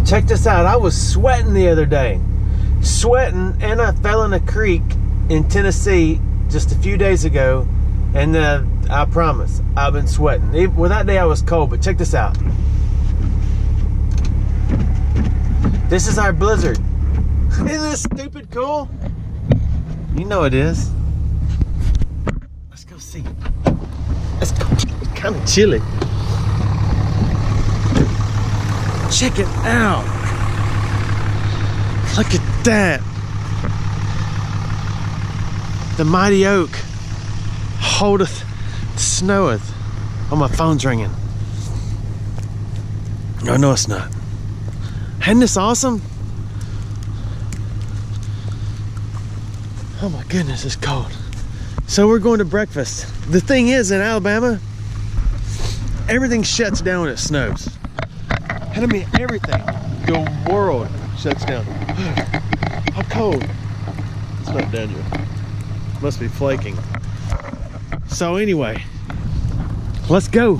Check this out. I was sweating the other day. Sweating, and I fell in a creek in Tennessee just a few days ago. And I promise, I've been sweating. Well, that day I was cold, but check this out. This is our blizzard. Isn't this stupid cool? You know it is. Let's go see. Let's go. It's kind of chilly. Check it out. Look at that. The mighty oak holdeth, snoweth. Oh, my phone's ringing. No, it's not. Isn't this awesome? Oh my goodness, it's cold. So we're going to breakfast. The thing is, in Alabama, everything shuts down when it snows. And I mean everything. The world shuts down. How cold. It's not down here. Must be flaking. So anyway, let's go.